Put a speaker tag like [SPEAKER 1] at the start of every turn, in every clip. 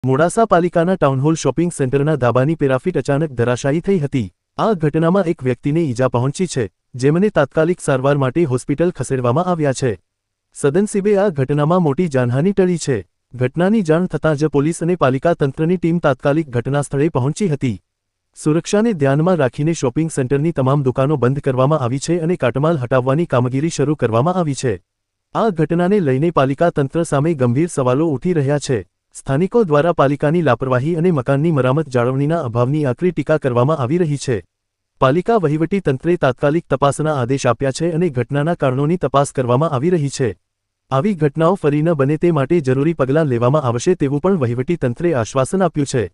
[SPEAKER 1] મોડાસા પાલિકાના town hall shopping સેન્ટરના ધાબાની parapet અચાનક ધરાશાયી થઈ હતી। આ ઘટનામાં એક વ્યક્તિને ઈજા પહોંચી છે, જેમને તાત્કાલિક સારવાર માટે હોસ્પિટલ ખસેડવામાં આવ્યા છે। સદનસીબે આ ઘટનામાં મોટી જાનહાનિ ટળી છે। ઘટનાની જાણ થતાં જ પોલીસ અને પાલિકા તંત્રની ટીમ તાત્કાલિક ઘટનાસ્થળે પહોંચી હતી। સુરક્ષાને ધ્યાનમાં રાખીને શોપિંગ સેન્ટરની તમામ દુકાનો બંધ કરવામાં આવી છે અને કાટમાળ હટાવવાની કામગીરી શરૂ કરવામાં આવી છે। આ ઘટનાને લઈને પાલિકા તંત્ર સામે ગંભીર સવાલો ઉઠી રહ્યા છે। સ્થાનિકો દ્વારા પાલિકાની લાપરવાહી અને મકાનની મરામત જાળવણીના અભાવની આકરી ટીકા કરવામાં આવી રહી છે। પાલિકા વહીવટી તંત્રે તાત્કાલિક તપાસના આદેશ આપ્યા છે અને ઘટનાના કારણોની તપાસ કરવામાં આવી રહી છે। આવી ઘટનાઓ ફરી ન બને તે માટે જરૂરી પગલાં લેવામાં આવશે તેવું પણ વહીવટી તંત્રે આશ્વાસન આપ્યું છે।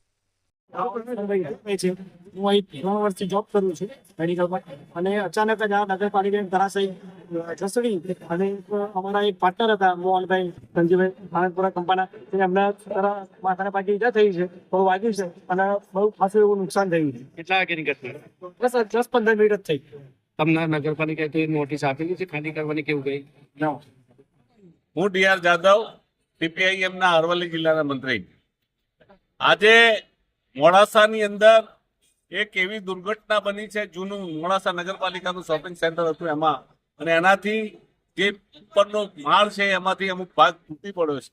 [SPEAKER 2] હું અહીં 3 વર્ષથી જોબ કરું છું મેડિકલમાં, અને અચાનક જ આ નગરપાલિકાની ધરાશાયી જસડી અને અમારા એક પાર્ટનર હતા મોહનભાઈ સંજીવભાઈ આનંદપુરા કંપાના, એમના માથાના પાટી ઈજા થઈ છે, બહુ વાગ્યું છે અને બહુ ખાસું એવું નુકસાન થયું છે।
[SPEAKER 3] કેટલા વાગ્યાની ઘટના?
[SPEAKER 2] બસ 10-15 મિનિટ જ થઈ।
[SPEAKER 3] તમને નગરપાલિકાએ નોટિસ આપેલી છે ખાલી કરવાની કેવું ગઈ?
[SPEAKER 4] હું ડીઆર જાદવ, સીપીઆઈએમના અરવલ્લી જિલ્લાના મંત્રી। આજે મોડાસાની અંદર એક એવી દુર્ઘટના બની છે, જૂનું મોડાસા નગરપાલિકાનું શોપિંગ સેન્ટર હતું એમાં, અને એનાથી જે ઉપરનો માળ છે એમાંથી અમુક ભાગ તૂટી પડ્યો છે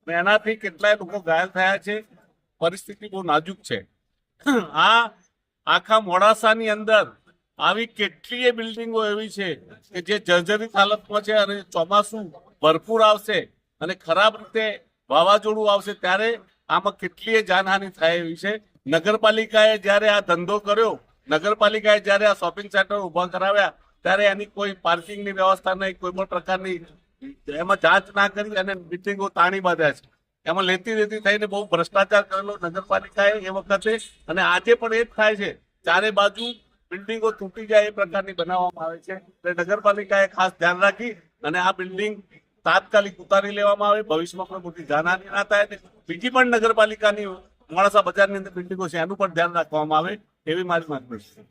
[SPEAKER 4] અને એનાથી કેટલાય લોકો ઘાયલ થયા છે। પરિસ્થિતિ બહુ નાજુક છે। આ આખા મોડાસાની અંદર આવી કેટલીય બિલ્ડિંગો એવી છે કે જે જર્જરિત હાલતમાં છે, અને ચોમાસું ભરપૂર આવશે અને ખરાબ રીતે વાવાઝોડું આવશે ત્યારે આમાં કેટલીય જાનહાનિ થાય એવી છે। નગરપાલિકાએ જ્યારે આ ધંધો કર્યો, નગરપાલિકાએ જ્યારે આ શોપિંગ સેન્ટર ઉભા કરાવ્યા, ત્યારે એની કોઈ પાર્કિંગની વ્યવસ્થા નહીં, કોઈ પણ પ્રકારની એમાં જાંચ ના કરી અને બિલ્ડિંગો તાણી બાંધ્યા છે। એમાં લેતી થઈને બહુ ભ્રષ્ટાચાર કરેલો નગરપાલિકાએ એ વખતે, અને આજે પણ એ જ થાય છે। ચારે બાજુ બિલ્ડિંગો તૂટી જાય એ પ્રકારની બનાવવામાં આવે છે। એટલે નગરપાલિકાએ ખાસ ધ્યાન રાખી અને આ બિલ્ડિંગ તાત્કાલિક ઉતારી લેવામાં આવે, ભવિષ્યમાં કોઈ મોટી જાનહાનિ ના થાય। બીજી પણ નગરપાલિકાની મોડાસા બજારની અંદર બિલ્ડિંગો છે એનું પણ ધ્યાન રાખવામાં આવે એવી મારી માંગ છે।